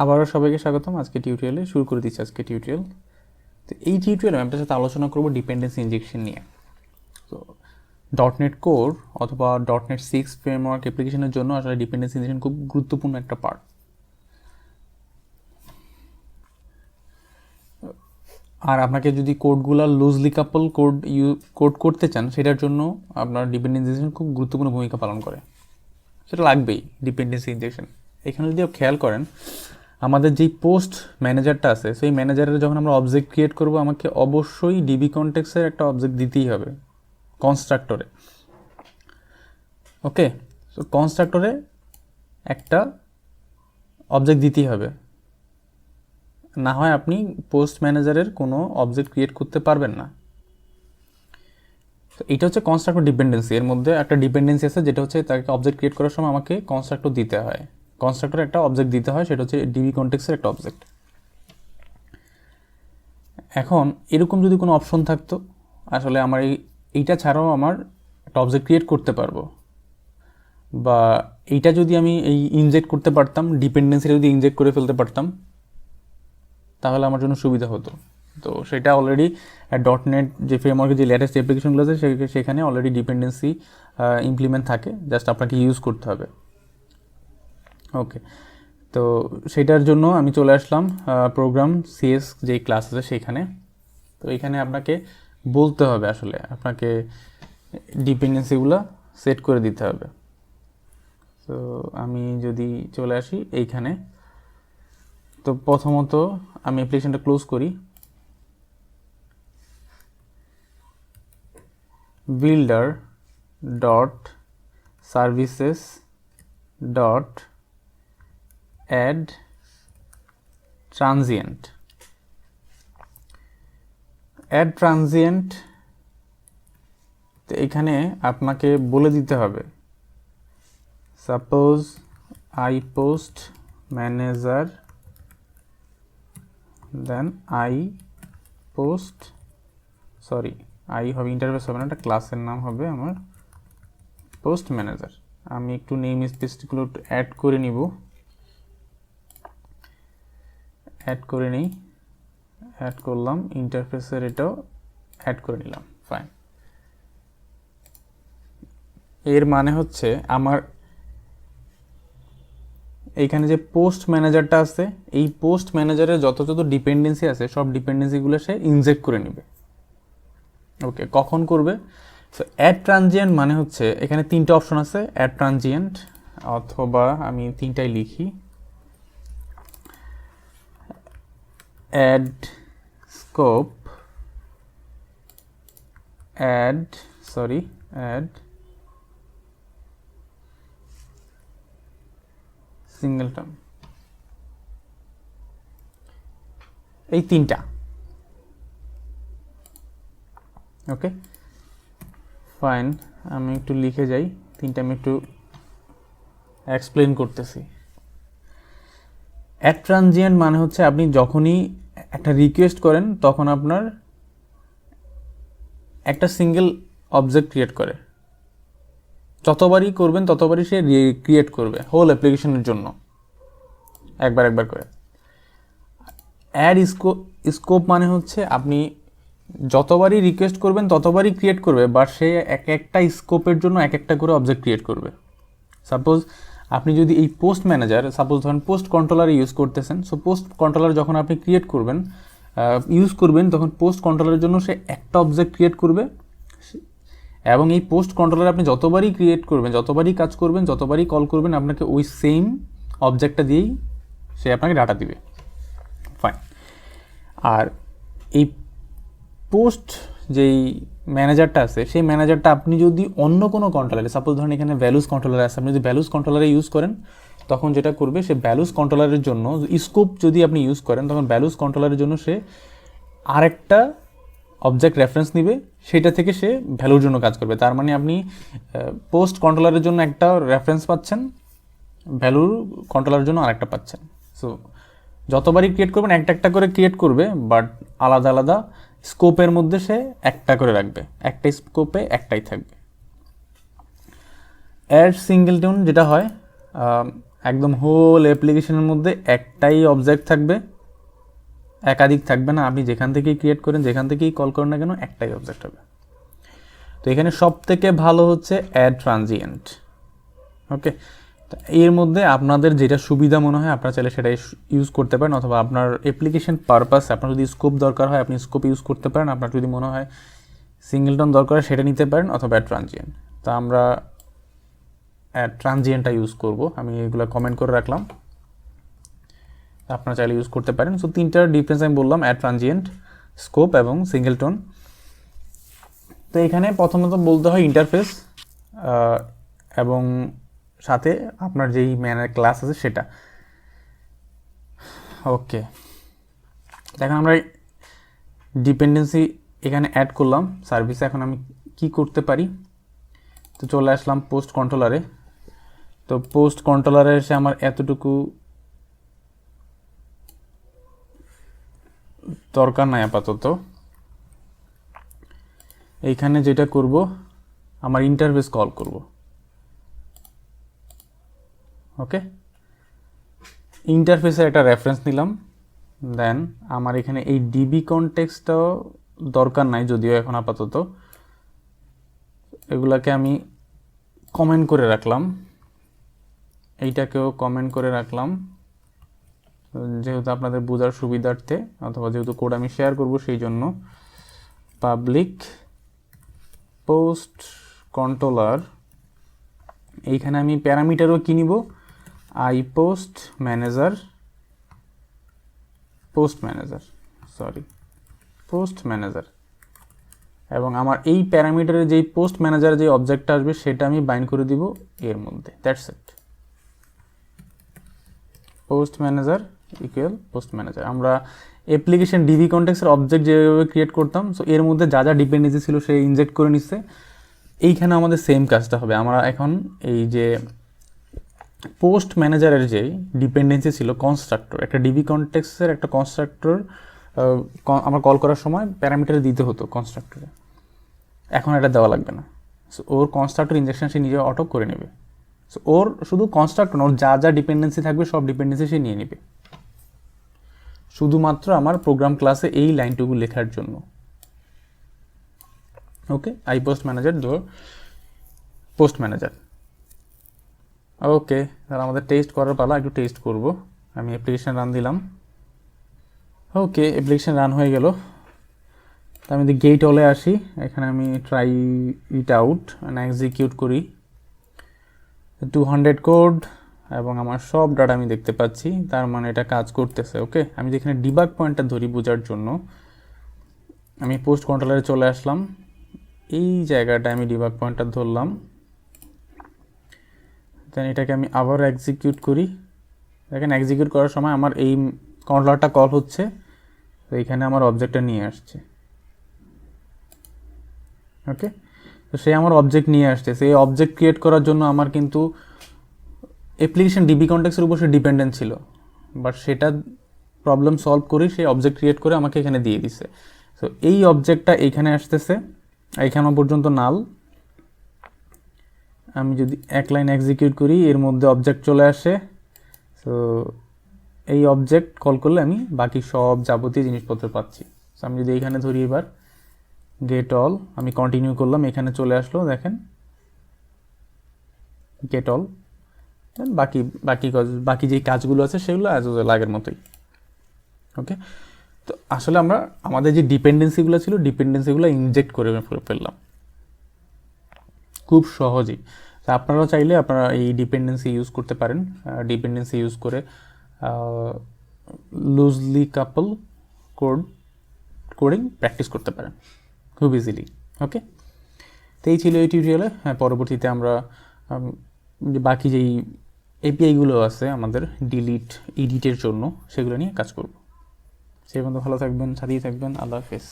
আবারও সবাইকে স্বাগতম। আজকে টিউটোরিয়ালে শুরু করে দিচ্ছি আজকে টিউটোরিয়াল। তো এই টিউটোরিয়ালে আমি আপনার সাথে আলোচনা করব ডিপেন্ডেন্সি ইনজেকশন নিয়ে। তো ডটনেট কোর অথবা ডটনেট 6 ফ্রেমওয়ার্ক অ্যাপ্লিকেশনের জন্য আসলে ডিপেন্ডেন্সি ইনজেকশন খুব গুরুত্বপূর্ণ একটা পার্ট। আর আপনাকে যদি কোডগুলো লুজলি কাপল কোড করতে চান, সেটার জন্য আপনার ডিপেন্ডেন্সি ইনজেকশন খুব গুরুত্বপূর্ণ ভূমিকা পালন করে। সেটা লাগবেই ডিপেন্ডেন্সি ইনজেকশন। এখানে যদি খেয়াল করেন, আমাদের যেই পোস্ট ম্যানেজারটা আছে, সেই ম্যানেজারের যখন আমরা অবজেক্ট ক্রিয়েট করব, আমাকে অবশ্যই ডিবি কনটেক্সের একটা অবজেক্ট দিতেই হবে কনস্ট্রাক্টরে। ওকে, সো কনস্ট্রাক্টরে একটা অবজেক্ট দিতেই হবে, না হয় আপনি পোস্ট ম্যানেজারের কোনো অবজেক্ট ক্রিয়েট করতে পারবেন না। তো এটা হচ্ছে কনস্ট্রাক্টর ডিপেন্ডেন্সি। এর মধ্যে একটা ডিপেন্ডেন্সি আছে, যেটা হচ্ছে তাকে অবজেক্ট ক্রিয়েট করার সময় আমাকে কনস্ট্রাক্টর দিতে হয়, কনস্ট্রাক্টরে একটা অবজেক্ট দিতে হয়, সেটা হচ্ছে ডিবি কনটেক্সের একটা অবজেক্ট। এখন এরকম যদি কোনো অপশন থাকতো, আসলে আমার এইটা ছাড়াও আমার একটা অবজেক্ট ক্রিয়েট করতে পারবো, বা এইটা যদি আমি এই ইনজেক্ট করতে পারতাম, ডিপেন্ডেন্সিটা যদি ইনজেক্ট করে ফেলতে পারতাম, তাহলে আমার জন্য সুবিধা হতো। তো সেটা অলরেডি ডটনেট যে ফ্রেমওয়ার্কের যে লেটেস্ট অ্যাপ্লিকেশনগুলো আছে, সেখানে অলরেডি ডিপেন্ডেন্সি ইমপ্লিমেন্ট থাকে, জাস্ট আপনাকে ইউজ করতে হবে। ওকে, তো সেটার জন্য আমি চলে আসলাম প্রোগ্রাম সিএস যে ক্লাস আছে সেখানে। তো এখানে আপনাকে বলতে হবে, আসলে আপনাকে ডিপেন্ডেন্সিগুলো সেট করে দিতে হবে। তো আমি যদি চলে আসি এইখানে, তো প্রথমত আমি অ্যাপ্লিকেশনটা ক্লোজ করি। Builder dot services dot add transient. Add transient, তো এখানে আপনাকে বলে দিতে হবে, suppose I post manager, then I post, sorry I হবে ইন্টারফেস হবে না, একটা ক্লাসের নাম হবে আমার পোস্ট ম্যানেজার। আমি একটু নেম স্পেসগুলো একটু অ্যাড করে নিব, অ্যাড করে নিই, অ্যাড করলাম, ইন্টারফেসের এটাও অ্যাড করে নিলাম। ফাইন। এর মানে হচ্ছে আমার এইখানে যে পোস্ট ম্যানেজারটা আছে, এই পোস্ট ম্যানেজারের যত ডিপেন্ডেন্সি আছে, সব ডিপেন্ডেন্সিগুলো সে ইনজেক্ট করে নেবে। ওকে, কখন করবে? সো অ্যাড ট্রানজিয়েন্ট মানে হচ্ছে এখানে তিনটা অপশন আছে, অ্যাড ট্রানজিয়েন্ট, অথবা আমি তিনটাই লিখি, অ্যাড স্কোপ, অ্যাড সিঙ্গেলটন, এই তিনটা। ওকে ফাইন, আমি একটু লিখে যাই, তিনটা আমি একটু এক্সপ্লেন করতেছি। অ্যাড ট্রানজিয়েন্ট মানে হচ্ছে আপনি যখনই একটা রিকোয়েস্ট করেন, তখন আপনার একটা সিঙ্গেল অবজেক্ট ক্রিয়েট করে, যতবারই করবেন ততবারই সে ক্রিয়েট করবে হোল অ্যাপ্লিকেশনের জন্য, একবার করে। অ্যাড স্কোপ মানে হচ্ছে আপনি যতবারই রিকোয়েস্ট করবেন ততবারই ক্রিয়েট করবে, বাট সে একটা স্কোপের জন্য একটা করে অবজেক্ট ক্রিয়েট করবে। সাপোজ আপনি যদি এই পোস্ট ম্যানেজার, সাপোজ ধরেন পোস্ট কন্ট্রোলার ইউজ করতেছেন, সো পোস্ট কন্ট্রোলার যখন আপনি ক্রিয়েট করবেন, ইউজ করবেন, তখন পোস্ট কন্ট্রোলারের জন্য সে একটা অবজেক্ট ক্রিয়েট করবে, এবং এই পোস্ট কন্ট্রোলার আপনি যতবারই ক্রিয়েট করবেন, যতবারই কাজ করবেন, যতবারই কল করবেন, আপনাকে ওই সেম অবজেক্টটা দিয়েই সে আপনাকে ডাটা দিবে। ফাইন। আর এই পোস্ট যেই ম্যানেজারটা আছে, সেই ম্যানেজারটা আপনি যদি অন্য কোনো কন্ট্রোলারে, সাপোজ ধরেন এখানে ভ্যালুস কন্ট্রোলার আছে, আপনি যদি ভ্যালুস কন্ট্রোলারে ইউজ করেন, তখন যেটা করবে, সে ভ্যালুস কন্ট্রোলারের জন্য স্কোপ যদি আপনি ইউজ করেন, তখন ভ্যালুস কন্ট্রোলারের জন্য সে আরেকটা অবজেক্ট রেফারেন্স নিবে, সেটা থেকে সে ভ্যালুর জন্য কাজ করবে। তার মানে আপনি পোস্ট কন্ট্রোলারের জন্য একটা রেফারেন্স পাচ্ছেন, ভ্যালুর কন্ট্রোলারের জন্য আরেকটা পাচ্ছেন। সো যতবারই ক্রিয়েট করবেন একটা করে ক্রিয়েট করবে, বাট আলাদা আলাদা স্কোপের মধ্যে সে একটা করে রাখবে, একটা স্কোপে একটাই থাকবে। অ্যাড সিঙ্গেলটন যেটা হয়, একদম হোল অ্যাপ্লিকেশনের মধ্যে একটাই অবজেক্ট থাকবে, একাধিক থাকবে না। আপনি যেখান থেকেই ক্রিয়েট করেন, যেখান থেকেই কল করেন না কেন, একটাই অবজেক্ট হবে। তো এখানে সব থেকে ভালো হচ্ছে অ্যাড ট্রানজিয়েন্ট। ওকে, এর মধ্যে আপনাদের যেটা সুবিধা মনে হয় আপনারা চাইলে সেটাই ইউজ করতে পারেন, অথবা আপনার অ্যাপ্লিকেশন পারপাস, আপনার যদি স্কোপ দরকার হয় আপনি স্কোপ ইউজ করতে পারেন, আপনার যদি মনে হয় সিঙ্গেলটন দরকার হয় সেটা নিতে পারেন, অথবা অ্যাড ট্রানজিয়েন্ট। তা আমরা অ্যাড ট্রানজিয়েন্টটা ইউজ করব, আমি এগুলো কমেন্ট করে রাখলাম, আপনারা চাইলে ইউজ করতে পারেন। সো তিনটার ডিফারেন্স আমি বললাম, অ্যাড ট্রানজিয়েন্ট, স্কোপ এবং সিঙ্গেলটন। তো এখানে প্রথমত বলতে হয় ইন্টারফেস এবং সাথে আপনার যেই ম্যানের ক্লাস আছে সেটা। ওকে, দেখেন আমরা ডিপেন্ডেন্সি এখানে অ্যাড করলাম সার্ভিসে। এখন আমি কি করতে পারি, তো চলে আসলাম পোস্ট কন্ট্রোলারে। তো পোস্ট কন্ট্রোলারে এসে আমার এতটুকু দরকার নাই আপাতত। এইখানে যেটা করব, আমার ইন্টারফেস কল করব। ওকে, ইন্টারফেসের একটা রেফারেন্স নিলাম। দেন আমার এখানে এই ডিবি কনটেক্সটটাও দরকার নাই যদিও এখন আপাতত, এগুলাকে আমি কমেন্ট করে রাখলাম, এইটাকেও কমেন্ট করে রাখলাম যেহেতু আপনাদের বোঝার সুবিধার্থে, অথবা যেহেতু কোড আমি শেয়ার করব সেই জন্য। পাবলিক পোস্ট কন্ট্রোলার, এইখানে আমি প্যারামিটারও কি নিব, I post manager, post manager, এবং আমার এই প্যারামিটারের যেই পোস্ট ম্যানেজার যে অবজেক্টটা আসবে সেটা আমি বাইন্ড করে দিব এর মধ্যে। That's it, post manager equal post manager. আমরা অ্যাপ্লিকেশন ডিবি কনটেক্সটের অবজেক্ট যেভাবে ক্রিয়েট করতাম, সো এর মধ্যে যা যা ডিপেন্ডেন্সি ছিল সে ইনজেক্ট করে নিচ্ছে। এইখানে আমাদের সেম কাজটা হবে। আমরা এখন এই যে পোস্ট ম্যানেজারের যে ডিপেন্ডেন্সি ছিল কনস্ট্রাক্টর, একটা ডিবি কনটেক্সটের একটা কনস্ট্রাক্টর আমার কল করার সময় প্যারামিটারে দিতে হতো কনস্ট্রাক্টরে, এখন এটা দেওয়া লাগবে না। সো ওর কনস্ট্রাক্টর ইনজেকশন সে নিজে অটো করে নেবে। সো ওর শুধু কনস্ট্রাক্টর না, ওর যা যা ডিপেন্ডেন্সি থাকবে সব ডিপেন্ডেন্সি সে নিয়ে নেবে, শুধুমাত্র আমার প্রোগ্রাম ক্লাসে এই লাইনটুকু লেখার জন্য। ওকে, আই পোস্ট ম্যানেজার দো পোস্ট ম্যানেজার। ওকে, তাহলে আমাদের টেস্ট করার পালা, একটু টেস্ট করব। আমি অ্যাপ্লিকেশান রান দিলাম। ওকে, অ্যাপ্লিকেশান রান হয়ে গেল। তা আমি গেট অলে আসি, এখানে আমি ট্রাই ইট আউট মানে এক্সিকিউট করি। 200 কোড এবং আমার সব ডাটা আমি দেখতে পাচ্ছি, তার মানে এটা কাজ করতেছে। ওকে, আমি যেখানে ডিবাগ পয়েন্টটা ধরি বোঝার জন্য আমি পোস্ট কন্ট্রোলারে চলে আসলাম, এই জায়গাটা আমি ডিবাগ পয়েন্টটা ধরলাম। দেন এটাকে আমি আবার এক্সিকিউট করি। দেখেন এক্সিকিউট করার সময় আমার এই কন্ট্রোলারটা কল হচ্ছে, তো এইখানে আমার অবজেক্টটা নিয়ে আসছে। ওকে, তো সে আমার অবজেক্ট নিয়ে আসছে। সেই অবজেক্ট ক্রিয়েট করার জন্য আমার কিন্তু অ্যাপ্লিকেশন ডিবি কনটেক্সটের উপর সে ডিপেন্ডেন্ট ছিল, বাট সেটা প্রবলেম সলভ করে সেই অবজেক্ট ক্রিয়েট করে আমাকে এখানে দিয়ে দিছে। সো এই অবজেক্টটা এইখানে আসতেছে, এইখানেও পর্যন্ত নাল। আমি যদি এক লাইন এক্সিকিউট করি এর মধ্যে অবজেক্ট চলে আসে। সো এই অবজেক্ট কল করলে আমি বাকি সব যাবতীয় জিনিসপত্র পাচ্ছি। সো আমি যদি এইখানে ধরি এবার গেট অল, আমি কন্টিনিউ করলাম, এখানে চলে আসলো, দেখেন গেট অল। বাকি বাকি বাকি যেই কাজগুলো আছে সেগুলো অ্যাজ ওয়েল আগের মতোই। ওকে, তো আসলে আমরা আমাদের যে ডিপেন্ডেন্সিগুলো ছিল ডিপেন্ডেন্সিগুলো ইনজেক্ট করে ফেললাম খুব সহজেই। তা আপনারাও চাইলে আপনারা এই ডিপেন্ডেন্সি ইউজ করতে পারেন, ডিপেন্ডেন্সি ইউজ করে লুজলি কাপল কোডিং প্র্যাকটিস করতে পারেন খুব ইজিলি। ওকে, তো এই ছিল এই টিউটোরিয়ালে। হ্যাঁ, পরবর্তীতে আমরা বাকি যেই এপিআইগুলো আছে আমাদের ডিলিট এডিটের জন্য সেগুলো নিয়ে কাজ করব। সেই পর্যন্ত ভালো থাকবেন, সাথেই থাকবেন। আল্লাহ হাফেজ।